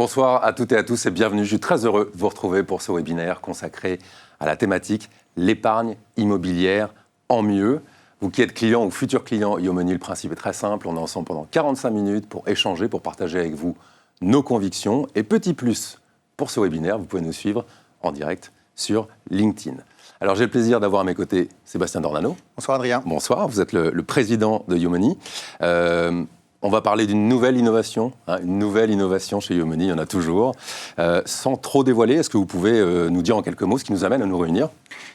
Bonsoir à toutes et à tous et bienvenue. Je suis très heureux de vous retrouver pour ce webinaire consacré à la thématique l'épargne immobilière en mieux. Vous qui êtes client ou futur client Yomoni, le principe est très simple. On est ensemble pendant 45 minutes pour échanger, pour partager avec vous nos convictions. Et petit plus, pour ce webinaire, vous pouvez nous suivre en direct sur LinkedIn. Alors j'ai le plaisir d'avoir à mes côtés Sébastien Dornano. Bonsoir Adrien. Bonsoir, vous êtes le président de Yomoni. On va parler d'une nouvelle innovation, une nouvelle innovation chez Yomoni, il y en a toujours. Sans trop dévoiler, est-ce que vous pouvez nous dire en quelques mots ce qui nous amène à nous réunir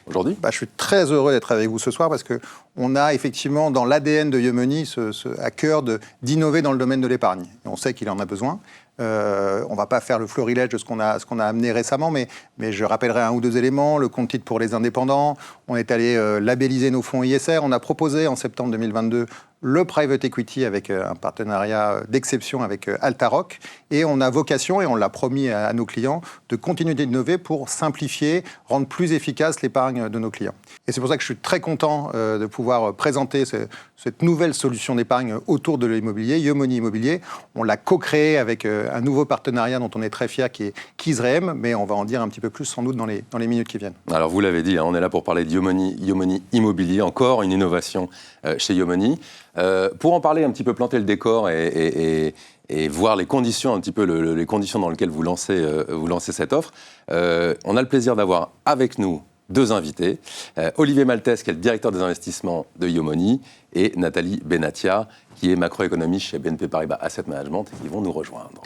aujourd'hui ? Je suis très heureux d'être avec vous ce soir parce qu'on a effectivement dans l'ADN de Yomoni à cœur d'innover dans le domaine de l'épargne. Et on sait qu'il en a besoin. On ne va pas faire le florilège de ce qu'on a amené récemment, mais je rappellerai un ou deux éléments. Le compte titre pour les indépendants, on est allé labelliser nos fonds ISR, on a proposé en septembre 2022 le private equity avec un partenariat d'exception avec Altaroc, et on a vocation, et on l'a promis à nos clients, de continuer d'innover pour simplifier, rendre plus efficace l'épargne de nos clients. Et c'est pour ça que je suis très content de pouvoir présenter cette nouvelle solution d'épargne autour de l'immobilier, Yomoni Immobilier. On l'a co-créé avec un nouveau partenariat dont on est très fier, qui est Kizreem, mais on va en dire un petit peu plus sans doute dans les minutes qui viennent. Alors vous l'avez dit, on est là pour parler de Yomoni Immobilier, encore une innovation chez Yomoni. Pour en parler un petit peu, planter le décor et voir les conditions, un petit peu les conditions dans lesquelles vous lancez cette offre, on a le plaisir d'avoir avec nous deux invités, Olivier Maltès, qui est le directeur des investissements de Yomoni, et Nathalie Benatia, qui est macroéconomiste chez BNP Paribas Asset Management, et qui vont nous rejoindre.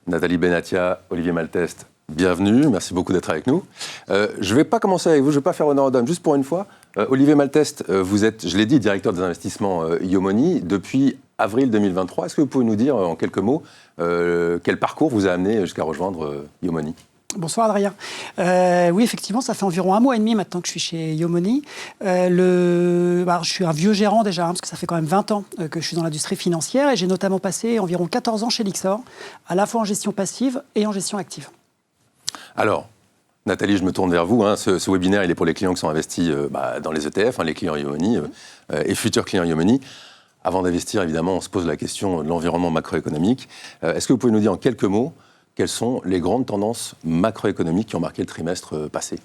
Nathalie Benatia, Olivier Maltès, bienvenue, merci beaucoup d'être avec nous. Je ne vais pas commencer avec vous, je ne vais pas faire honneur aux dames, juste pour une fois. Olivier Maltès, vous êtes, je l'ai dit, directeur des investissements Yomoni depuis avril 2023. Est-ce que vous pouvez nous dire en quelques mots quel parcours vous a amené jusqu'à rejoindre Yomoni ? Bonsoir Adrien. Oui, effectivement, ça fait environ 1 mois et demi maintenant que je suis chez Yomoni. Je suis un vieux gérant déjà, parce que ça fait quand même 20 ans que je suis dans l'industrie financière, et j'ai notamment passé environ 14 ans chez Lyxor, à la fois en gestion passive et en gestion active. Alors, Nathalie, je me tourne vers vous. Ce webinaire, il est pour les clients qui sont investis dans les ETF, les clients Yomoni et futurs clients Yomoni. Avant d'investir, évidemment, on se pose la question de l'environnement macroéconomique. Est-ce que vous pouvez nous dire en quelques mots quelles sont les grandes tendances macroéconomiques qui ont marqué le trimestre passé ?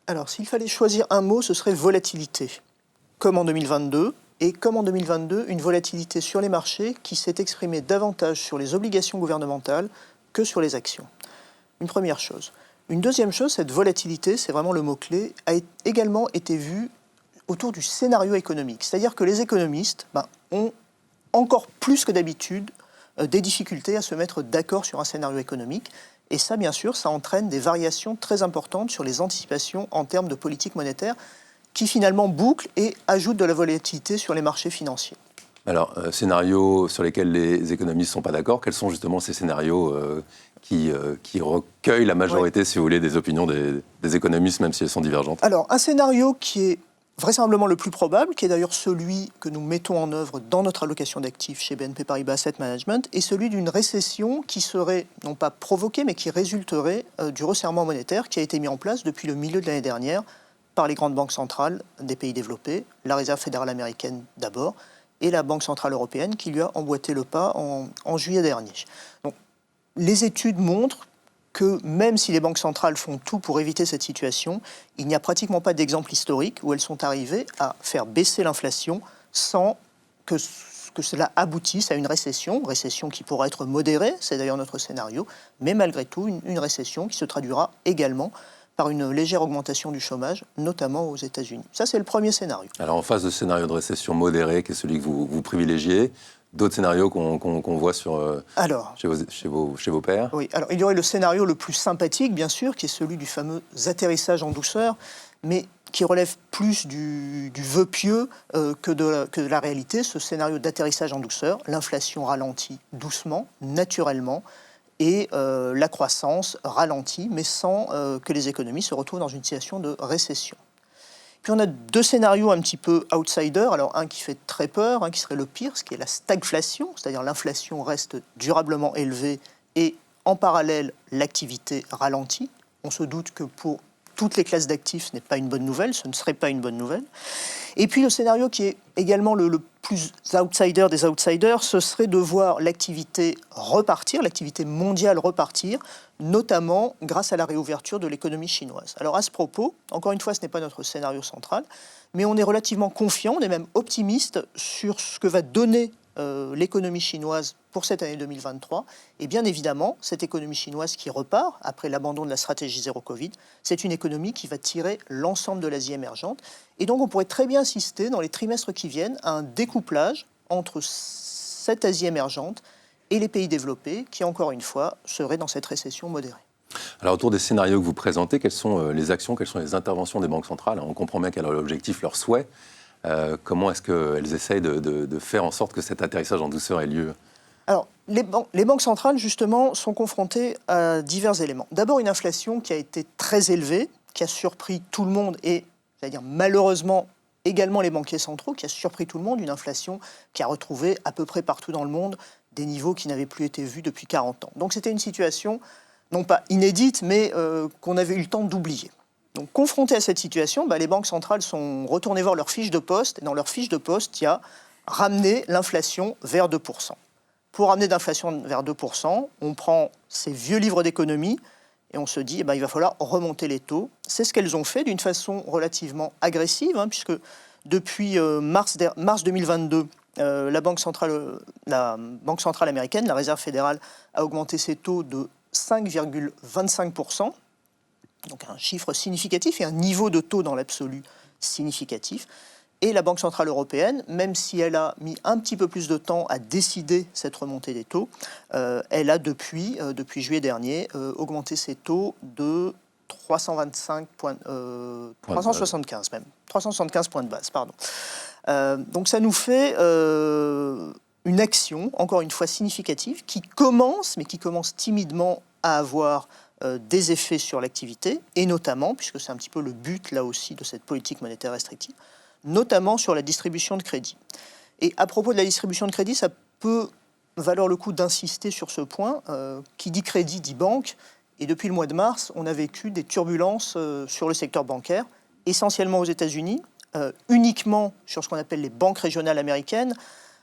Alors, s'il fallait choisir un mot, ce serait volatilité. Comme en 2022, et comme en 2022, une volatilité sur les marchés qui s'est exprimée davantage sur les obligations gouvernementales que sur les actions. Une première chose. Une deuxième chose, cette volatilité, c'est vraiment le mot-clé, a également été vue autour du scénario économique. C'est-à-dire que les économistes ont encore plus que d'habitude des difficultés à se mettre d'accord sur un scénario économique. Et ça, bien sûr, ça entraîne des variations très importantes sur les anticipations en termes de politique monétaire qui finalement bouclent et ajoutent de la volatilité sur les marchés financiers. Alors, scénarios sur lesquels les économistes ne sont pas d'accord, quels sont justement ces scénarios qui recueillent la majorité, si vous voulez, des opinions des économistes, même si elles sont divergentes ? Alors, un scénario qui est vraisemblablement le plus probable, qui est d'ailleurs celui que nous mettons en œuvre dans notre allocation d'actifs chez BNP Paribas Asset Management, est celui d'une récession qui serait, non pas provoquée, mais qui résulterait du resserrement monétaire qui a été mis en place depuis le milieu de l'année dernière par les grandes banques centrales des pays développés, la Réserve fédérale américaine d'abord, et la Banque centrale européenne qui lui a emboîté le pas en juillet dernier. Donc, les études montrent que même si les banques centrales font tout pour éviter cette situation, il n'y a pratiquement pas d'exemple historique où elles sont arrivées à faire baisser l'inflation sans que cela aboutisse à une récession qui pourra être modérée, c'est d'ailleurs notre scénario, mais malgré tout une récession qui se traduira également par une légère augmentation du chômage, notamment aux États-Unis. Ça, c'est le premier scénario. Alors, en face de ce scénario de récession modérée, qui est celui que vous privilégiez, d'autres scénarios qu'on voit chez vos pairs ? Oui, alors il y aurait le scénario le plus sympathique, bien sûr, qui est celui du fameux atterrissage en douceur, mais qui relève plus du vœu pieux que de la réalité. Ce scénario d'atterrissage en douceur, l'inflation ralentit doucement, naturellement, et la croissance ralentit, mais sans que les économies se retrouvent dans une situation de récession. Puis on a deux scénarios un petit peu outsiders. Alors un qui fait très peur, un qui serait le pire, ce qui est la stagflation, c'est-à-dire l'inflation reste durablement élevée et en parallèle l'activité ralentit. On se doute que pour toutes les classes d'actifs, ce n'est pas une bonne nouvelle, ce ne serait pas une bonne nouvelle. Et puis le scénario qui est également le plus outsider des outsiders, ce serait de voir l'activité repartir, l'activité mondiale repartir, notamment grâce à la réouverture de l'économie chinoise. Alors à ce propos, encore une fois, ce n'est pas notre scénario central, mais on est relativement confiant, on est même optimiste sur ce que va donner l'économie chinoise pour cette année 2023. Et bien évidemment, cette économie chinoise qui repart après l'abandon de la stratégie zéro Covid, c'est une économie qui va tirer l'ensemble de l'Asie émergente. Et donc on pourrait très bien assister dans les trimestres qui viennent à un découplage entre cette Asie émergente et les pays développés qui, encore une fois, seraient dans cette récession modérée. Alors, autour des scénarios que vous présentez, quelles sont les actions, quelles sont les interventions des banques centrales? On comprend bien quel est l'objectif, leur souhait. Comment est-ce qu'elles essayent de faire en sorte que cet atterrissage en douceur ait lieu? Alors, les banques centrales, justement, sont confrontées à divers éléments. D'abord, une inflation qui a été très élevée, qui a surpris tout le monde et, c'est-à-dire malheureusement, également les banquiers centraux, qui a surpris tout le monde, une inflation qui a retrouvé à peu près partout dans le monde des niveaux qui n'avaient plus été vus depuis 40 ans. Donc c'était une situation, non pas inédite, mais qu'on avait eu le temps d'oublier. Donc confrontés à cette situation, les banques centrales sont retournées voir leur fiche de poste, et dans leur fiche de poste, il y a ramener l'inflation vers 2%. Pour ramener l'inflation vers 2%, on prend ces vieux livres d'économie et on se dit il va falloir remonter les taux. C'est ce qu'elles ont fait d'une façon relativement agressive, puisque depuis mars 2022, la Banque centrale américaine, la Réserve fédérale, a augmenté ses taux de 5,25%. Donc un chiffre significatif et un niveau de taux dans l'absolu significatif. Et la Banque centrale européenne, même si elle a mis un petit peu plus de temps à décider cette remontée des taux, elle a depuis juillet dernier augmenté ses taux de 375 points de base. Pardon. Donc ça nous fait une action, encore une fois significative, qui commence timidement à avoir des effets sur l'activité, et notamment, puisque c'est un petit peu le but là aussi de cette politique monétaire restrictive, notamment sur la distribution de crédit. Et à propos de la distribution de crédit, ça peut valoir le coup d'insister sur ce point. Qui dit crédit dit banque, et depuis le mois de mars, on a vécu des turbulences sur le secteur bancaire, essentiellement aux États-Unis, uniquement sur ce qu'on appelle les banques régionales américaines.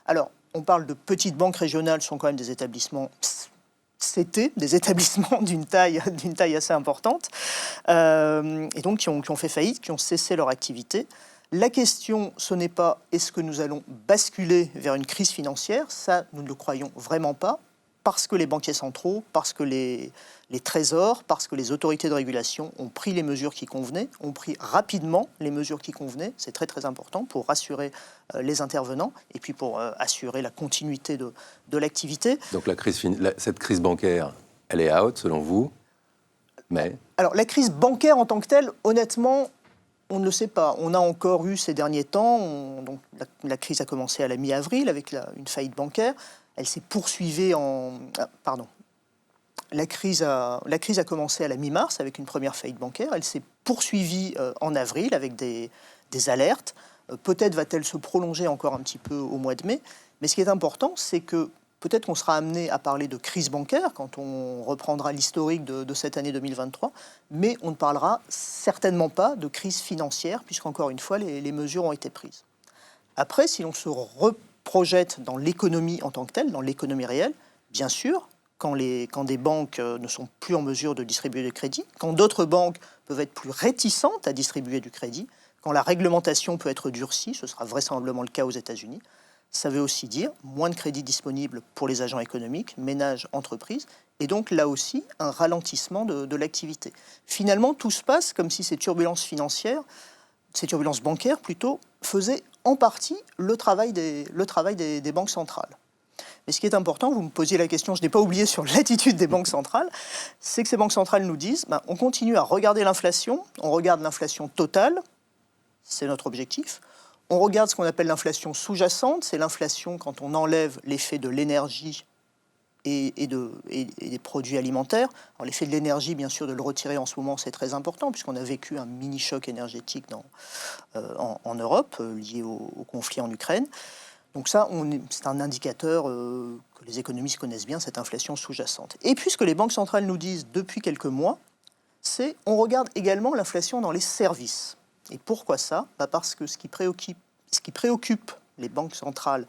Alors, on parle de petites banques régionales, ce sont quand même des établissements CT, des établissements d'une taille assez importante, et donc qui ont fait faillite, qui ont cessé leur activité. La question, ce n'est pas est-ce que nous allons basculer vers une crise financière, ça nous ne le croyons vraiment pas, parce que les banquiers centraux, parce que les trésors, parce que les autorités de régulation ont pris les mesures qui convenaient, ont pris rapidement les mesures qui convenaient, c'est très très important pour rassurer les intervenants et puis pour assurer la continuité de l'activité. Donc cette crise bancaire, elle est out selon vous, mais... Alors la crise bancaire en tant que telle, honnêtement, on ne le sait pas. On a encore eu ces derniers temps, donc la crise a commencé à la mi-avril avec une faillite bancaire. Elle s'est poursuivie La crise a commencé à la mi-mars avec une première faillite bancaire. Elle s'est poursuivie en avril avec des alertes. Peut-être va-t-elle se prolonger encore un petit peu au mois de mai. Mais ce qui est important, c'est que peut-être qu'on sera amené à parler de crise bancaire quand on reprendra l'historique de cette année 2023. Mais on ne parlera certainement pas de crise financière puisqu'encore une fois, les mesures ont été prises. Après, si l'on se projette dans l'économie en tant que telle, dans l'économie réelle, bien sûr, quand des banques ne sont plus en mesure de distribuer du crédit, quand d'autres banques peuvent être plus réticentes à distribuer du crédit, quand la réglementation peut être durcie, ce sera vraisemblablement le cas aux États-Unis, ça veut aussi dire moins de crédits disponibles pour les agents économiques, ménages, entreprises, et donc là aussi un ralentissement de l'activité. Finalement, tout se passe comme si ces turbulences bancaires plutôt, faisaient en partie le travail des banques centrales. Mais ce qui est important, vous me posiez la question, je n'ai pas oublié sur l'attitude des banques centrales, c'est que ces banques centrales nous disent, on continue à regarder l'inflation, on regarde l'inflation totale, c'est notre objectif, on regarde ce qu'on appelle l'inflation sous-jacente, c'est l'inflation quand on enlève l'effet de l'énergie et des produits alimentaires. Alors, l'effet de l'énergie, bien sûr, de le retirer en ce moment, c'est très important, puisqu'on a vécu un mini-choc énergétique en Europe, lié au conflit en Ukraine. Donc ça, c'est un indicateur que les économistes connaissent bien, cette inflation sous-jacente. Et puis, ce que les banques centrales nous disent depuis quelques mois, passé. On regarde également l'inflation dans les services. Et pourquoi ça ? Parce que ce qui préoccupe les banques centrales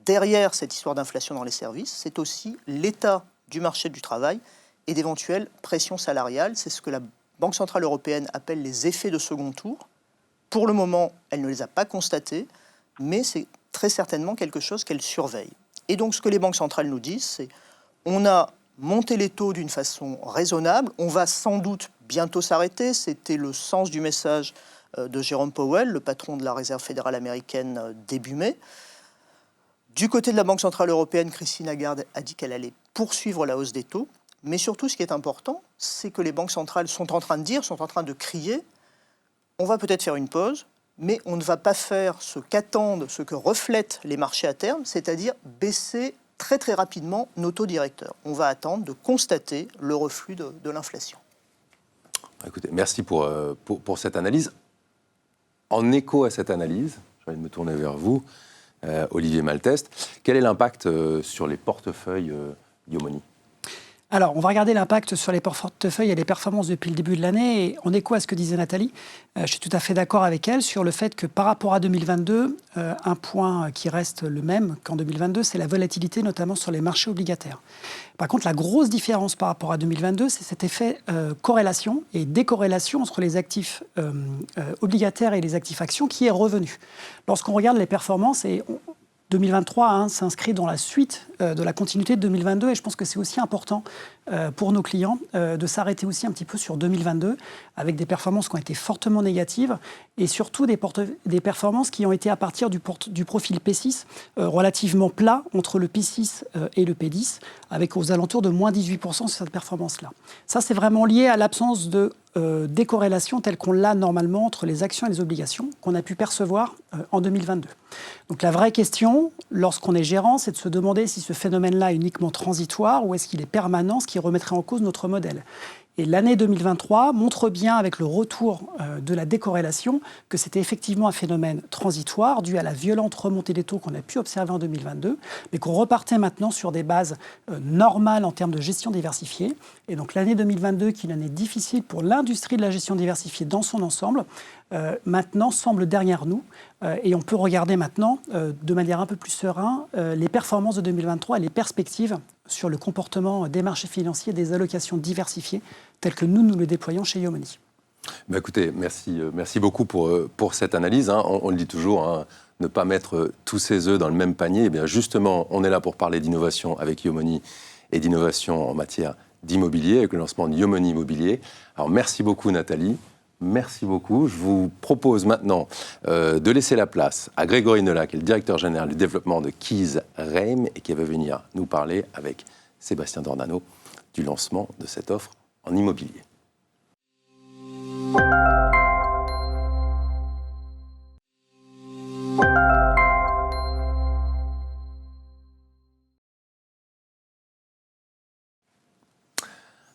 derrière cette histoire d'inflation dans les services, c'est aussi l'état du marché du travail et d'éventuelles pressions salariales. C'est ce que la Banque centrale européenne appelle les effets de second tour. Pour le moment, elle ne les a pas constatés, mais c'est très certainement quelque chose qu'elle surveille. Et donc, ce que les banques centrales nous disent, c'est on a monté les taux d'une façon raisonnable, on va sans doute bientôt s'arrêter. C'était le sens du message de Jérôme Powell, le patron de la Réserve fédérale américaine, début mai. Du côté de la Banque centrale européenne, Christine Lagarde a dit qu'elle allait poursuivre la hausse des taux. Mais surtout, ce qui est important, c'est que les banques centrales sont en train de crier, on va peut-être faire une pause, mais on ne va pas faire ce qu'attendent, ce que reflètent les marchés à terme, c'est-à-dire baisser très très rapidement nos taux directeurs. On va attendre de constater le reflux de l'inflation. Écoutez, merci pour cette analyse. En écho à cette analyse, j'ai envie de me tourner vers vous, Olivier Malteste. Quel est l'impact sur les portefeuilles Yomoni ? Alors, on va regarder l'impact sur les portefeuilles et les performances depuis le début de l'année. Et en écho à ce que disait Nathalie, je suis tout à fait d'accord avec elle sur le fait que par rapport à 2022, un point qui reste le même qu'en 2022, c'est la volatilité, notamment sur les marchés obligataires. Par contre, la grosse différence par rapport à 2022, c'est cet effet corrélation et décorrélation entre les actifs obligataires et les actifs actions qui est revenu. Lorsqu'on regarde les performances, 2023 s'inscrit dans la suite de la continuité de 2022 et je pense que c'est aussi important pour nos clients de s'arrêter aussi un petit peu sur 2022 avec des performances qui ont été fortement négatives et surtout des performances qui ont été à partir du profil P6 relativement plat entre le P6 et le P10 avec aux alentours de moins 18% sur cette performance-là. Ça, c'est vraiment lié à l'absence de décorrélation telle qu'on l'a normalement entre les actions et les obligations qu'on a pu percevoir en 2022. Donc la vraie question, lorsqu'on est gérant, c'est de se demander si ce phénomène-là est uniquement transitoire ou est-ce qu'il est permanent, ce qui remettrait en cause notre modèle. Et l'année 2023 montre bien, avec le retour de la décorrélation, que c'était effectivement un phénomène transitoire dû à la violente remontée des taux qu'on a pu observer en 2022, mais qu'on repartait maintenant sur des bases normales en termes de gestion diversifiée. Et donc l'année 2022, qui est une année difficile pour l'industrie de la gestion diversifiée dans son ensemble, maintenant semble derrière nous. Et on peut regarder maintenant, de manière un peu plus sereine, les performances de 2023 et les perspectives sur le comportement des marchés financiers, des allocations diversifiées, telles que nous le déployons chez Yomoni. Écoutez, merci beaucoup pour cette analyse. On le dit toujours, ne pas mettre tous ses œufs dans le même panier. Eh bien, justement, on est là pour parler d'innovation avec Yomoni et d'innovation en matière d'immobilier, avec le lancement de Yomoni Immobilier. Alors, merci beaucoup, Nathalie. Merci beaucoup. Je vous propose maintenant de laisser la place à Grégory Nolla, qui est le directeur général du développement de Keys Reim et qui va venir nous parler avec Sébastien Dornano du lancement de cette offre en immobilier.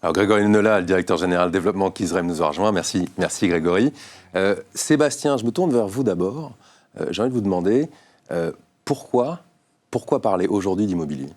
Alors Grégory Nolla, le directeur général développement Keys Reim, nous a rejoint. Merci Grégory. Sébastien, je me tourne vers vous d'abord. J'ai envie de vous demander pourquoi parler aujourd'hui d'immobilier ?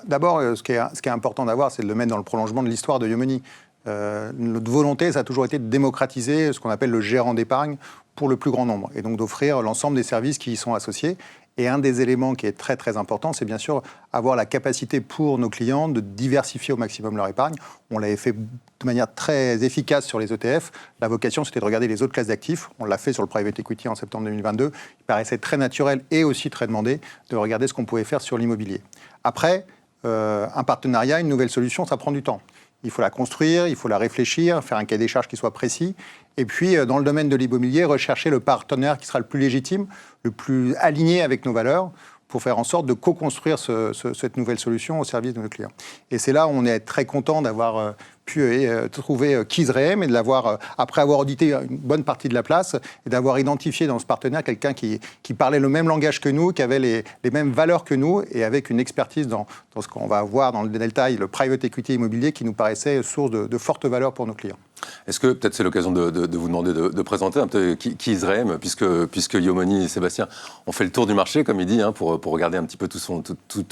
D'abord, ce qui est important d'avoir, c'est de le mettre dans le prolongement de l'histoire de Yomoni. Notre volonté, ça a toujours été de démocratiser ce qu'on appelle le gérant d'épargne pour le plus grand nombre, et donc d'offrir l'ensemble des services qui y sont associés. Et un des éléments qui est très très important, c'est bien sûr avoir la capacité pour nos clients de diversifier au maximum leur épargne. On l'avait fait de manière très efficace sur les ETF. La vocation, c'était de regarder les autres classes d'actifs. On l'a fait sur le private equity en septembre 2022. Il paraissait très naturel et aussi très demandé de regarder ce qu'on pouvait faire sur l'immobilier. Après, un partenariat, une nouvelle solution, ça prend du temps. Il faut la construire, il faut la réfléchir, faire un cahier des charges qui soit précis. Et puis, dans le domaine de l'immobilier, rechercher le partenaire qui sera le plus légitime, le plus aligné avec nos valeurs, pour faire en sorte de co-construire cette nouvelle solution au service de nos clients. Et c'est là où on est très content d'avoir pu trouver Keys Reim et de l'avoir, après avoir audité une bonne partie de la place, et d'avoir identifié dans ce partenaire quelqu'un qui parlait le même langage que nous, qui avait les mêmes valeurs que nous, et avec une expertise dans ce qu'on va voir dans le détail, le private equity immobilier, qui nous paraissait source de fortes valeurs pour nos clients. Est-ce que peut-être c'est l'occasion de vous demander de présenter un peu Keys Reim, puisque Yomoni et Sébastien ont fait le tour du marché, comme il dit, pour regarder un petit peu tout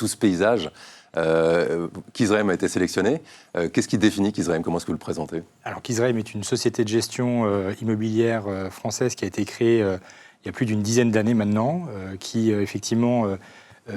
ce paysage. Kizraim a été sélectionné. Qu'est-ce qui définit Kizraim? Comment est-ce que vous le présentez? Alors Kizraim est une société de gestion immobilière française qui a été créée il y a plus d'une dizaine d'années maintenant, qui effectivement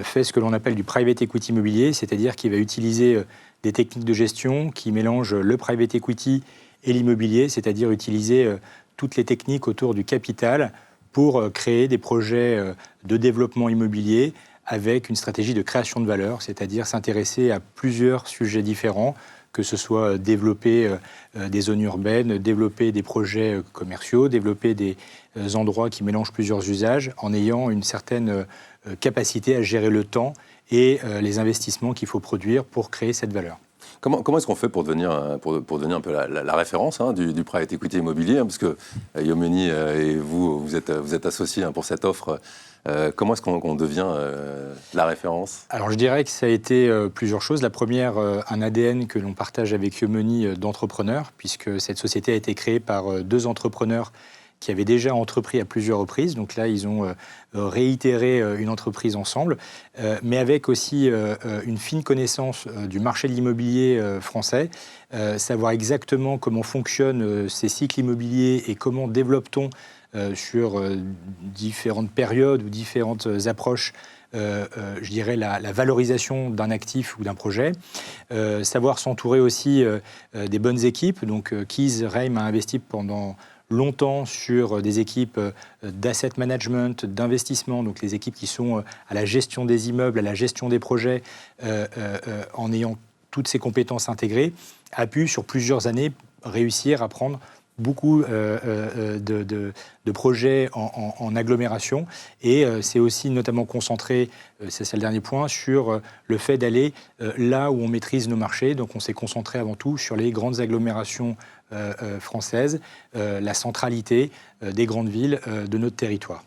fait ce que l'on appelle du private equity immobilier, c'est-à-dire qu'il va utiliser des techniques de gestion qui mélangent le private equity et l'immobilier, c'est-à-dire utiliser toutes les techniques autour du capital pour créer des projets de développement immobilier avec une stratégie de création de valeur, c'est-à-dire s'intéresser à plusieurs sujets différents, que ce soit développer des zones urbaines, développer des projets commerciaux, développer des endroits qui mélangent plusieurs usages, en ayant une certaine capacité à gérer le temps et les investissements qu'il faut produire pour créer cette valeur. Comment est-ce qu'on fait pour devenir un peu la référence du private equity immobilier, parce que Yomoni et vous êtes associés pour cette offre. Comment est-ce qu'on devient la référence? Alors je dirais que ça a été plusieurs choses. La première, un ADN que l'on partage avec Yomoni d'entrepreneurs, puisque cette société a été créée par deux entrepreneurs qui avaient déjà entrepris à plusieurs reprises. Donc là, ils ont réitéré une entreprise ensemble, mais avec aussi une fine connaissance du marché de l'immobilier français, savoir exactement comment fonctionnent ces cycles immobiliers et comment développe-t-on sur différentes périodes ou différentes approches je dirais, la valorisation d'un actif ou d'un projet. Savoir s'entourer aussi des bonnes équipes. Donc, Kizraim a investi pendant longtemps sur des équipes d'asset management, d'investissement, donc les équipes qui sont à la gestion des immeubles, à la gestion des projets, en ayant toutes ces compétences intégrées, a pu, sur plusieurs années, réussir à prendre beaucoup de projets en agglomération, et c'est aussi notamment concentré, c'est le dernier point, sur le fait d'aller là où on maîtrise nos marchés. Donc on s'est concentré avant tout sur les grandes agglomérations françaises, la centralité des grandes villes de notre territoire.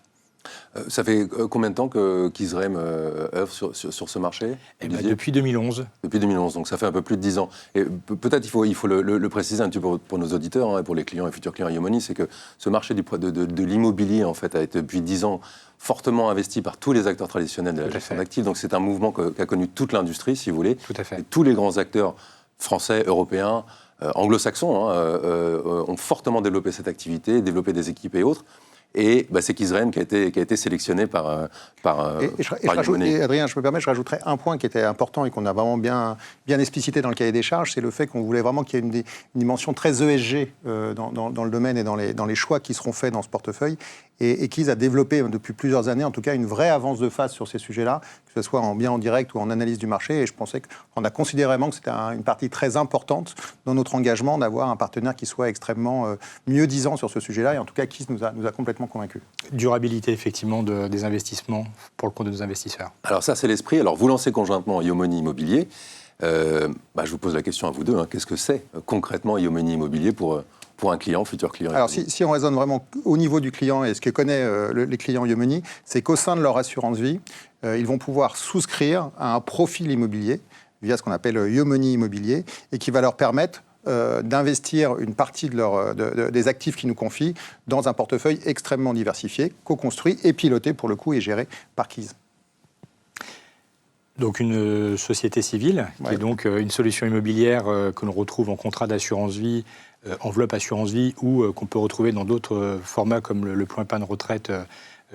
Ça fait combien de temps que Kizraim œuvre sur ce marché? Depuis 2011. Depuis 2011, donc ça fait un peu plus de 10 ans. Et peut-être il faut le préciser un petit peu pour nos auditeurs et pour les clients et futurs clients Yomoni, c'est que ce marché de l'immobilier, en fait, a été depuis 10 ans fortement investi par tous les acteurs traditionnels de la gestion d'actifs. Donc c'est un mouvement qu'a connu toute l'industrie, si vous voulez. Tout à fait. Et tous les grands acteurs français, européens, anglo-saxons ont fortement développé cette activité, développé des équipes et autres. Et c'est Kizraim qui a été sélectionné par Yomoni. Et Adrien, je me permets, je rajouterais un point qui était important et qu'on a vraiment bien explicité dans le cahier des charges, c'est le fait qu'on voulait vraiment qu'il y ait une dimension très ESG dans le domaine et dans les choix qui seront faits dans ce portefeuille. Et Kiz a développé depuis plusieurs années, en tout cas, une vraie avance de phase sur ces sujets-là, que ce soit en direct ou en analyse du marché. Et je pensais qu'on a considéré vraiment que c'était une partie très importante dans notre engagement d'avoir un partenaire qui soit extrêmement mieux-disant sur ce sujet-là. Et en tout cas, Kiz nous a complètement convaincus. Durabilité, effectivement, des investissements pour le compte de nos investisseurs. Alors ça, c'est l'esprit. Alors vous lancez conjointement Yomoni Immobilier. Je vous pose la question à vous deux. Qu'est-ce que c'est concrètement Yomoni Immobilier pour un client, futur client? Alors, si on raisonne vraiment au niveau du client et ce que connaît les clients Yomoni, c'est qu'au sein de leur assurance vie, ils vont pouvoir souscrire à un profil immobilier via ce qu'on appelle Yomoni Immobilier et qui va leur permettre d'investir une partie des actifs qu'ils nous confient dans un portefeuille extrêmement diversifié, co-construit et piloté pour le coup et géré par Kiz. Donc une société civile, qui est donc une solution immobilière que l'on retrouve en contrat d'assurance vie, enveloppe assurance vie, ou qu'on peut retrouver dans d'autres formats comme le point épargne retraite,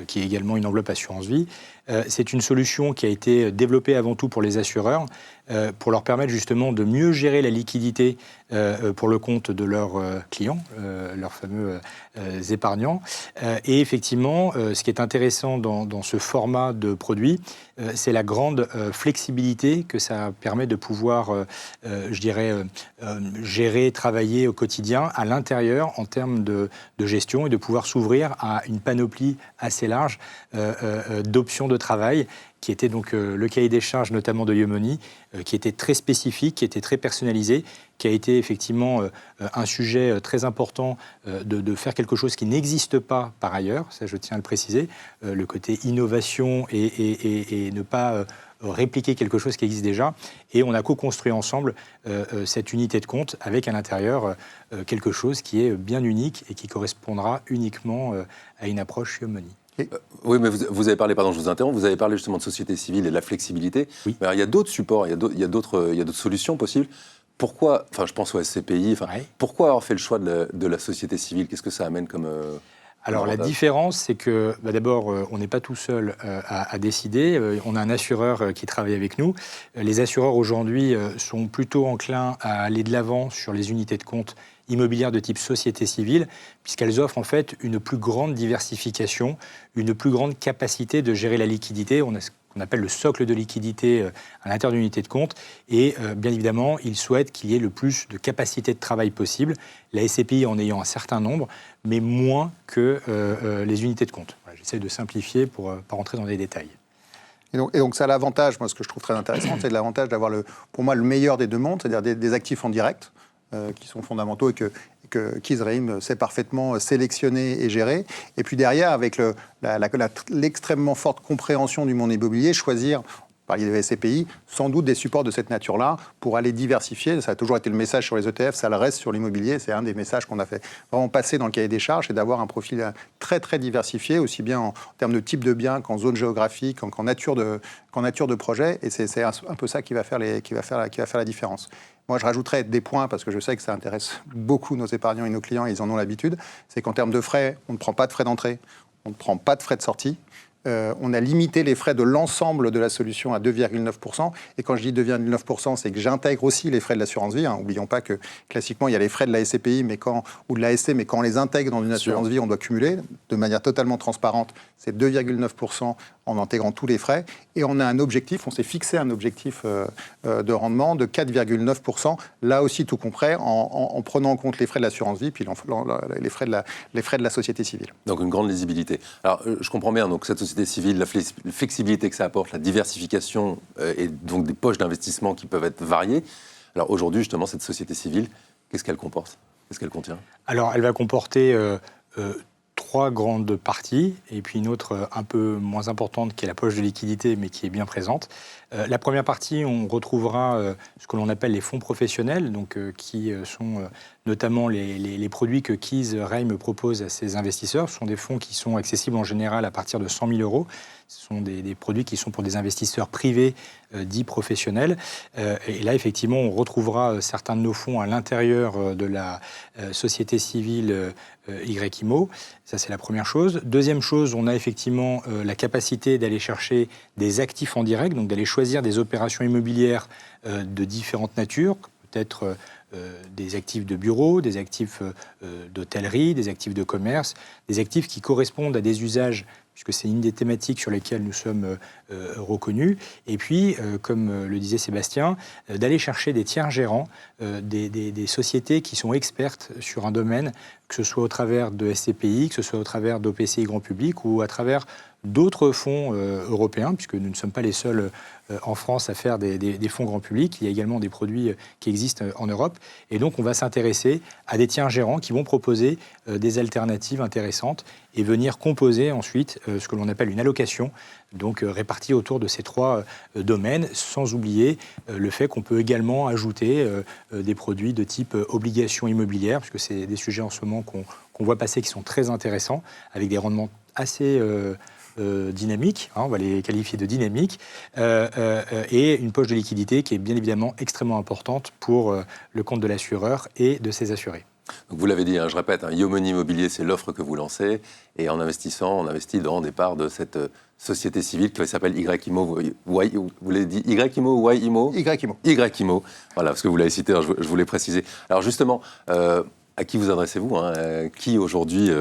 qui est également une enveloppe assurance vie. C'est une solution qui a été développée avant tout pour les assureurs, pour leur permettre justement de mieux gérer la liquidité pour le compte de leurs clients, leurs fameux épargnants. Et effectivement, ce qui est intéressant dans ce format de produit, c'est la grande flexibilité que ça permet de pouvoir, gérer, travailler au quotidien à l'intérieur en termes de gestion et de pouvoir s'ouvrir à une panoplie assez large d'options de travail, qui était donc le cahier des charges notamment de Yomoni, qui était très spécifique, qui était très personnalisé, qui a été effectivement un sujet très important de faire quelque chose qui n'existe pas par ailleurs, ça je tiens à le préciser, le côté innovation et ne pas répliquer quelque chose qui existe déjà. Et on a co-construit ensemble cette unité de compte avec à l'intérieur quelque chose qui est bien unique et qui correspondra uniquement à une approche Yomoni. Oui, mais vous avez parlé, pardon, je vous interromps, vous avez parlé justement de société civile et de la flexibilité. Oui. Mais alors, il y a d'autres supports, il y a d'autres solutions possibles. Pourquoi, enfin je pense au SCPI, pourquoi avoir fait le choix de la société civile? Qu'est-ce que ça amène comme... Alors la différence, c'est que d'abord, on n'est pas tout seul à décider. On a un assureur qui travaille avec nous. Les assureurs aujourd'hui sont plutôt enclins à aller de l'avant sur les unités de compte immobilières de type société civile, puisqu'elles offrent en fait une plus grande diversification, une plus grande capacité de gérer la liquidité. On a ce qu'on appelle le socle de liquidité à l'intérieur d'une unité de compte. Et bien évidemment, ils souhaitent qu'il y ait le plus de capacité de travail possible, la SCPI en ayant un certain nombre, mais moins que les unités de compte. Voilà, j'essaie de simplifier pour ne pas rentrer dans les détails. Et donc ça a l'avantage, moi ce que je trouve très intéressant, c'est l'avantage d'avoir pour moi le meilleur des deux mondes, c'est-à-dire des actifs en direct, qui sont fondamentaux et que Keys Reim sait parfaitement sélectionner et gérer. Et puis derrière, avec l'extrêmement forte compréhension du monde immobilier, choisir, vous parliez des SCPI, sans doute des supports de cette nature-là pour aller diversifier. Ça a toujours été le message sur les ETF, ça le reste sur l'immobilier. C'est un des messages qu'on a fait vraiment passer dans le cahier des charges, c'est d'avoir un profil très très diversifié, aussi bien en termes de type de bien qu'en zone géographique, qu'en nature de projet. Et c'est un peu ça qui va faire la différence. Moi, je rajouterais des points, parce que je sais que ça intéresse beaucoup nos épargnants et nos clients, et ils en ont l'habitude. C'est qu'en termes de frais, on ne prend pas de frais d'entrée, on ne prend pas de frais de sortie. On a limité les frais de l'ensemble de la solution à 2,9%. Et quand je dis 2,9%, c'est que j'intègre aussi les frais de l'assurance vie. N'oublions pas que classiquement, il y a les frais de la SCPI ou de la SC, mais quand on les intègre dans une assurance vie, on doit cumuler de manière totalement transparente. C'est 2,9% en intégrant tous les frais. Et on a un objectif, on s'est fixé un objectif de rendement de 4,9%. Là aussi, tout compris, en prenant en compte les frais de l'assurance vie, puis les frais de la société civile. Donc une grande lisibilité. Alors je comprends bien, donc cette société civile, la flexibilité que ça apporte, la diversification et donc des poches d'investissement qui peuvent être variées. Alors aujourd'hui, justement, cette société civile, qu'est-ce qu'elle comporte? Qu'est-ce qu'elle contient? Alors elle va comporter 3 grandes parties, et puis une autre un peu moins importante qui est la poche de liquidité, mais qui est bien présente. La première partie, on retrouvera ce que l'on appelle les fonds professionnels, donc, qui sont notamment les produits que Keys Reim propose à ses investisseurs. Ce sont des fonds qui sont accessibles en général à partir de 100 000 €. Ce sont des produits qui sont pour des investisseurs privés dits professionnels. Et là, effectivement, on retrouvera certains de nos fonds à l'intérieur de la société civile YIMO. Ça, c'est la première chose. Deuxième chose, on a effectivement la capacité d'aller chercher des actifs en direct, donc d'aller choisir des opérations immobilières de différentes natures, peut-être des actifs de bureau, des actifs d'hôtellerie, des actifs de commerce, des actifs qui correspondent à des usages, puisque c'est une des thématiques sur lesquelles nous sommes reconnus. Et puis, comme le disait Sébastien, d'aller chercher des tiers gérants, des sociétés qui sont expertes sur un domaine, que ce soit au travers de SCPI, que ce soit au travers d'OPCI grand public ou à travers d'autres fonds européens, puisque nous ne sommes pas les seuls en France à faire des fonds grand public. Il y a également des produits qui existent en Europe. Et donc, on va s'intéresser à des tiers gérants qui vont proposer des alternatives intéressantes et venir composer ensuite ce que l'on appelle une allocation, donc répartie autour de ces 3 domaines, sans oublier le fait qu'on peut également ajouter des produits de type obligations immobilières, puisque c'est des sujets en ce moment qu'on voit passer qui sont très intéressants, avec des rendements assez dynamiques, on va les qualifier de dynamiques, et une poche de liquidité qui est bien évidemment extrêmement importante pour le compte de l'assureur et de ses assurés. Donc vous l'avez dit, je répète, Yomoney Immobilier, c'est l'offre que vous lancez, et en investissant, on investit dans des parts de cette société civile qui s'appelle YIMO. Vous l'avez dit, YIMO ou YIMO? YIMO, voilà, parce que vous l'avez cité, je voulais préciser. Alors justement, à qui vous adressez-vous, qui aujourd'hui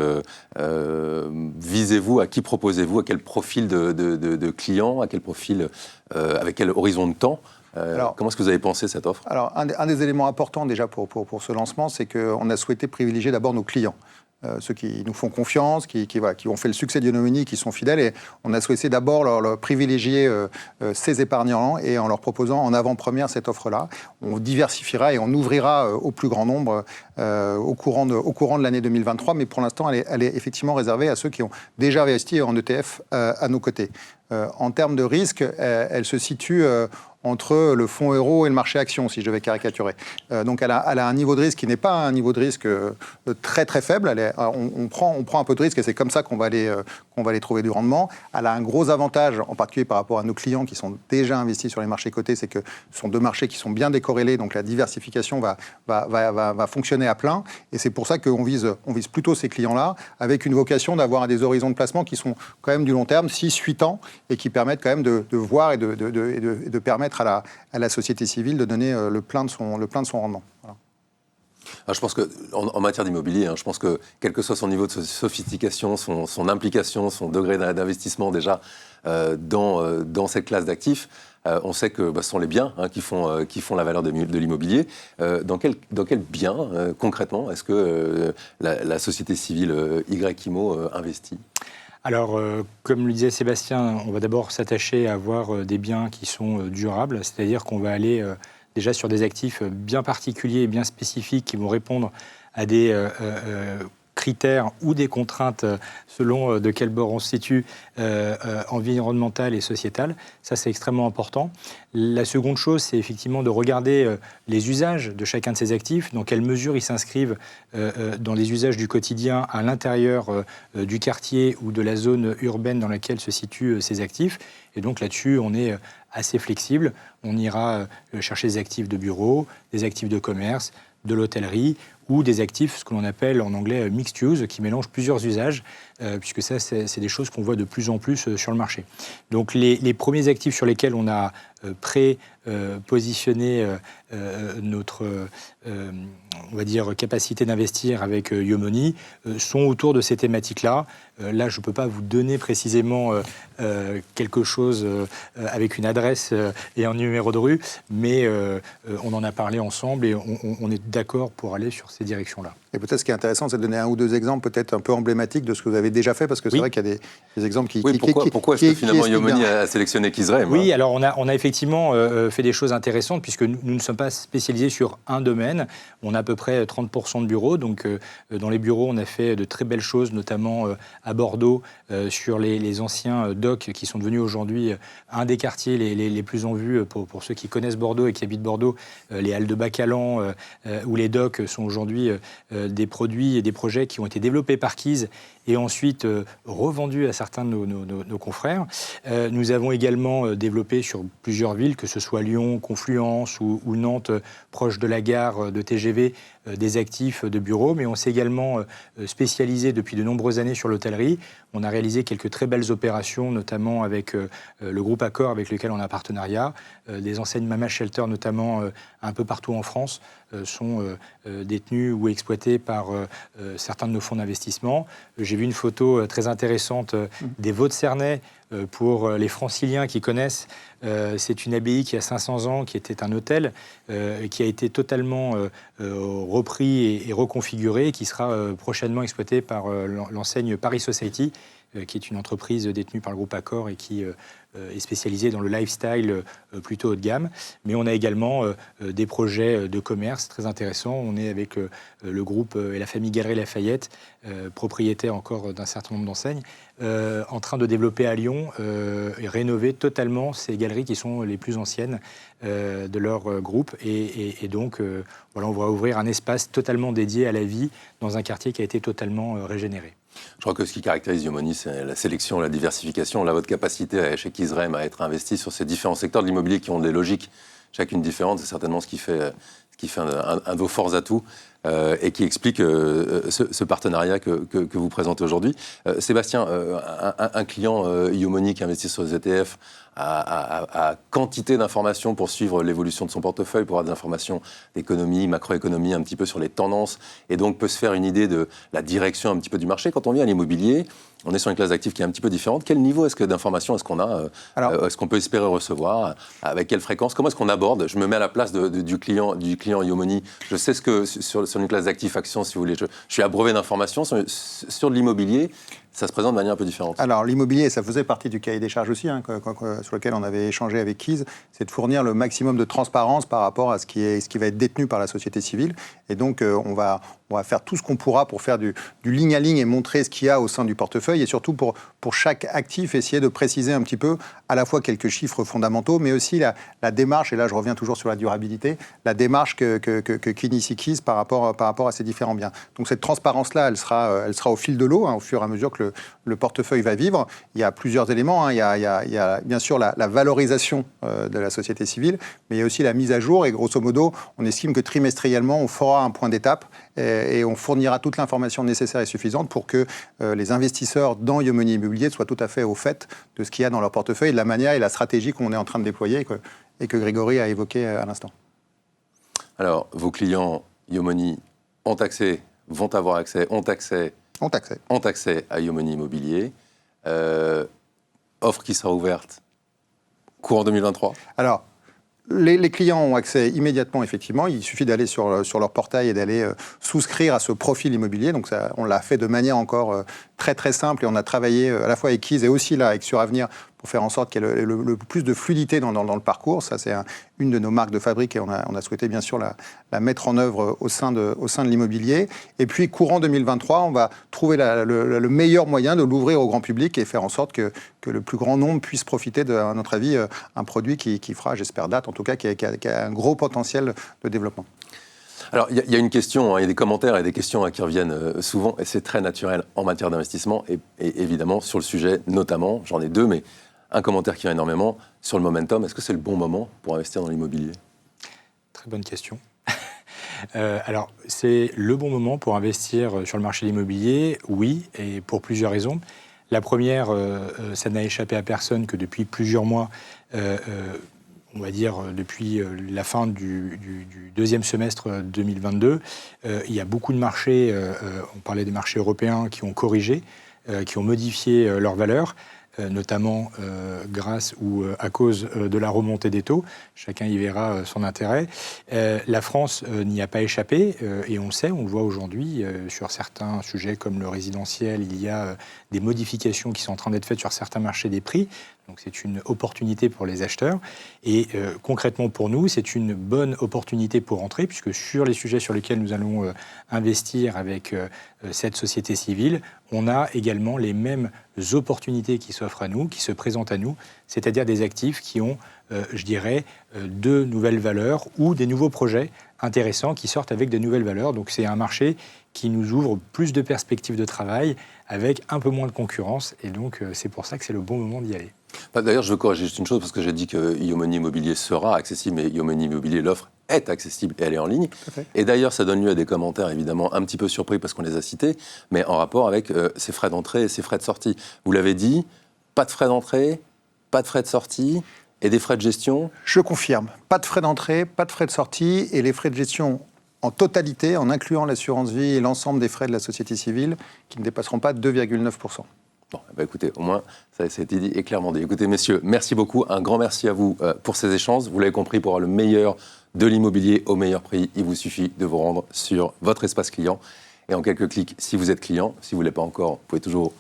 visez-vous, à qui proposez-vous, à quel profil de clients, à quel profil, avec quel horizon de temps? Comment est-ce que vous avez pensé cette offre? Alors, un des éléments importants déjà pour ce lancement, c'est qu'on a souhaité privilégier d'abord nos clients. Ceux qui nous font confiance, qui ont fait le succès de Yomoney, qui sont fidèles. Et on a souhaité d'abord leur privilégier ces épargnants et en leur proposant en avant-première cette offre-là. On diversifiera et on ouvrira au plus grand nombre au courant de l'année 2023. Mais pour l'instant, elle est effectivement réservée à ceux qui ont déjà investi en ETF à nos côtés. En termes de risque, elle se situe entre le fonds euro et le marché action, si je devais caricaturer. Donc elle a un niveau de risque qui n'est pas un niveau de risque très très faible. On prend un peu de risque et c'est comme ça qu'on va aller trouver du rendement. Elle a un gros avantage, en particulier par rapport à nos clients qui sont déjà investis sur les marchés cotés, c'est que ce sont deux marchés qui sont bien décorrélés, donc la diversification va fonctionner à plein. Et c'est pour ça qu'on vise plutôt ces clients-là, avec une vocation d'avoir des horizons de placement qui sont quand même du long terme, 6-8 ans, et qui permettent quand même de voir et de permettre à la société civile de donner le plein de son rendement. Voilà. Alors, je pense qu'en matière d'immobilier, je pense que quel que soit son niveau de sophistication, son implication, son degré d'investissement déjà dans cette classe d'actifs, on sait que ce sont les biens qui font la valeur de l'immobilier. Dans quel bien, concrètement, est-ce que la société civile YIMO investit ? Alors, comme le disait Sébastien, on va d'abord s'attacher à avoir des biens qui sont durables, c'est-à-dire qu'on va aller déjà sur des actifs bien particuliers et bien spécifiques qui vont répondre à des critères ou des contraintes selon de quel bord on se situe, environnementales et sociétales. Ça, c'est extrêmement important. La seconde chose, c'est effectivement de regarder les usages de chacun de ces actifs, dans quelle mesure ils s'inscrivent dans les usages du quotidien à l'intérieur du quartier ou de la zone urbaine dans laquelle se situent ces actifs. Et donc là-dessus, on est assez flexible. On ira chercher des actifs de bureau, des actifs de commerce, de l'hôtellerie ou des actifs, ce que l'on appelle en anglais mixed use, qui mélangent plusieurs usages, puisque ça, c'est des choses qu'on voit de plus en plus sur le marché. Donc les premiers actifs sur lesquels on a positionné notre on va dire, capacité d'investir avec Yomoni sont autour de ces thématiques-là. Là, je ne peux pas vous donner précisément quelque chose avec une adresse et un numéro de rue, mais on en a parlé ensemble et on est d'accord pour aller sur ces directions-là. Et peut-être ce qui est intéressant, c'est de donner un ou deux exemples peut-être un peu emblématiques de ce que vous avez déjà fait, parce que c'est vrai qu'il y a des exemples qui... Oui, pourquoi est-ce que finalement Yomoni a sélectionné Kizrem ? Oui, alors on a effectivement fait des choses intéressantes, puisque nous ne sommes pas spécialisés sur un domaine. On a à peu près 30% de bureaux, donc dans les bureaux, on a fait de très belles choses, notamment à Bordeaux, sur les anciens docks, qui sont devenus aujourd'hui un des quartiers les plus en vue pour ceux qui connaissent Bordeaux et qui habitent Bordeaux. Les halles de Bacalan ou les docks sont aujourd'hui des produits et des projets qui ont été développés par Kiz et ensuite revendus à certains de nos confrères. Nous avons également développé sur plusieurs villes, que ce soit Lyon, Confluence ou Nantes, proche de la gare de TGV, des actifs de bureaux, mais on s'est également spécialisé depuis de nombreuses années sur l'hôtellerie. On a réalisé quelques très belles opérations, notamment avec le groupe Accor, avec lequel on a un partenariat. Des enseignes Mama Shelter, notamment un peu partout en France, sont détenues ou exploitées par certains de nos fonds d'investissement. J'ai vu une photo très intéressante des Vaux de Cernay. Pour les franciliens qui connaissent, c'est une abbaye qui a 500 ans, qui était un hôtel, qui a été totalement repris et reconfiguré, qui sera prochainement exploité par l'enseigne Paris Society, qui est une entreprise détenue par le groupe Accor et qui est spécialisée dans le lifestyle plutôt haut de gamme. Mais on a également des projets de commerce très intéressants. On est avec le groupe et la famille Galeries Lafayette, propriétaire encore d'un certain nombre d'enseignes, en train de développer à Lyon et rénover totalement ces galeries qui sont les plus anciennes de leur groupe. Et donc, voilà, on va ouvrir un espace totalement dédié à la vie dans un quartier qui a été totalement régénéré. Je crois que ce qui caractérise Yomoni, c'est la sélection, la diversification, votre capacité chez Kizrem à être investi sur ces différents secteurs de l'immobilier qui ont des logiques chacune différentes. C'est certainement ce qui fait un de vos forts atouts et qui explique ce partenariat que vous présentez aujourd'hui. Sébastien, un client Yomoni qui investit sur les ETF a quantité d'informations pour suivre l'évolution de son portefeuille, pour avoir des informations d'économie, macroéconomie, un petit peu sur les tendances, et donc peut se faire une idée de la direction un petit peu du marché. Quand on vient à l'immobilier, on est sur une classe d'actifs qui est un petit peu différente. Quel niveau d'information est-ce qu'on a est-ce qu'on peut espérer recevoir? Avec quelle fréquence? Comment est-ce qu'on aborde? Je me mets à la place du client Yomoni. Je sais ce que, sur une classe d'actifs actions, si vous voulez, je suis abreuvé d'informations sur de l'immobilier. ça se présente de manière un peu différente. Alors l'immobilier, ça faisait partie du cahier des charges aussi, sur lequel on avait échangé avec Keys, c'est de fournir le maximum de transparence par rapport à ce qui va être détenu par la société civile. Et donc on va faire tout ce qu'on pourra pour faire du ligne à ligne et montrer ce qu'il y a au sein du portefeuille, et surtout pour chaque actif essayer de préciser un petit peu à la fois quelques chiffres fondamentaux, mais aussi la démarche, et là je reviens toujours sur la durabilité, la démarche qu'initie Keys par rapport à ces différents biens. Donc cette transparence-là, elle sera au fil de l'eau, au fur et à mesure que le portefeuille va vivre. Il y a plusieurs éléments, il y a bien sûr la valorisation de la société civile, mais il y a aussi la mise à jour, et grosso modo, on estime que trimestriellement, on fera un point d'étape et on fournira toute l'information nécessaire et suffisante pour que les investisseurs dans Yomoni Immobilier soient tout à fait au fait de ce qu'il y a dans leur portefeuille, de la manière et la stratégie qu'on est en train de déployer et que Grégory a évoqué à l'instant. Alors, vos clients Yomoni ont accès à Yomoni Immobilier. Offre qui sera ouverte courant 2023 ? Alors, les clients ont accès immédiatement, effectivement. Il suffit d'aller sur leur portail et d'aller souscrire à ce profil immobilier. Donc, ça, on l'a fait de manière encore très, très simple. Et on a travaillé à la fois avec Keys et aussi là, avec Suravenir, pour faire en sorte qu'il y ait le plus de fluidité dans le parcours. Ça, c'est une de nos marques de fabrique et on a souhaité bien sûr la mettre en œuvre au sein de l'immobilier. Et puis, courant 2023, on va trouver le meilleur moyen de l'ouvrir au grand public et faire en sorte que le plus grand nombre puisse profiter, à notre avis, un produit qui fera, j'espère, date, en tout cas, qui a un gros potentiel de développement. Alors, il y a une question, il y a des commentaires et des questions qui reviennent souvent, et c'est très naturel en matière d'investissement, et évidemment, sur le sujet, notamment, j'en ai deux, mais un commentaire qui vient énormément sur le momentum. Est-ce que c'est le bon moment pour investir dans l'immobilier ? Très bonne question. Alors, c'est le bon moment pour investir sur le marché de l'immobilier, oui, et pour plusieurs raisons. La première, ça n'a échappé à personne que depuis plusieurs mois, on va dire depuis la fin du deuxième semestre 2022, il y a beaucoup de marchés, on parlait des marchés européens, qui ont corrigé, qui ont modifié leur valeur, notamment grâce ou à cause de la remontée des taux. Chacun y verra son intérêt. La France n'y a pas échappé, et on le sait, on le voit aujourd'hui sur certains sujets comme le résidentiel, il y a des modifications qui sont en train d'être faites sur certains marchés des prix. Donc c'est une opportunité pour les acheteurs. Et concrètement pour nous, c'est une bonne opportunité pour entrer, puisque sur les sujets sur lesquels nous allons investir avec cette société civile, on a également les mêmes opportunités qui s'offrent à nous, qui se présentent à nous, c'est-à-dire des actifs qui ont, je dirais, de nouvelles valeurs ou des nouveaux projets intéressants qui sortent avec de nouvelles valeurs. Donc c'est un marché qui nous ouvre plus de perspectives de travail avec un peu moins de concurrence. Et donc c'est pour ça que c'est le bon moment d'y aller. D'ailleurs, je veux corriger juste une chose, parce que j'ai dit que Yomoni Immobilier sera accessible, mais Yomoni Immobilier, l'offre est accessible et elle est en ligne. Et d'ailleurs, ça donne lieu à des commentaires, évidemment, un petit peu surpris parce qu'on les a cités, mais en rapport avec ces frais d'entrée et ces frais de sortie. Vous l'avez dit, pas de frais d'entrée, pas de frais de sortie et des frais de gestion ? Je confirme, pas de frais d'entrée, pas de frais de sortie, et les frais de gestion en totalité, en incluant l'assurance vie et l'ensemble des frais de la société civile, qui ne dépasseront pas 2,9%. Bon, écoutez, au moins, ça a été dit et clairement dit. Écoutez, messieurs, merci beaucoup. Un grand merci à vous pour ces échanges. Vous l'avez compris, pour avoir le meilleur de l'immobilier au meilleur prix, il vous suffit de vous rendre sur votre espace client. Et en quelques clics, si vous êtes client, si vous ne l'êtes pas encore, vous pouvez toujours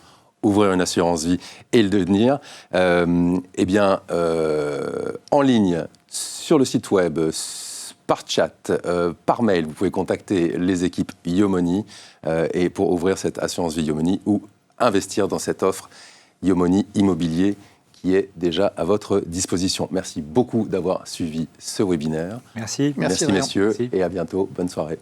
ouvrir une assurance vie et le devenir. En ligne, sur le site web, par chat, par mail, vous pouvez contacter les équipes Yomoni et pour ouvrir cette assurance vie Yomoni ou investir dans cette offre Yomoni Immobilier qui est déjà à votre disposition. Merci beaucoup d'avoir suivi ce webinaire. Merci. Merci messieurs, et à bientôt. Bonne soirée.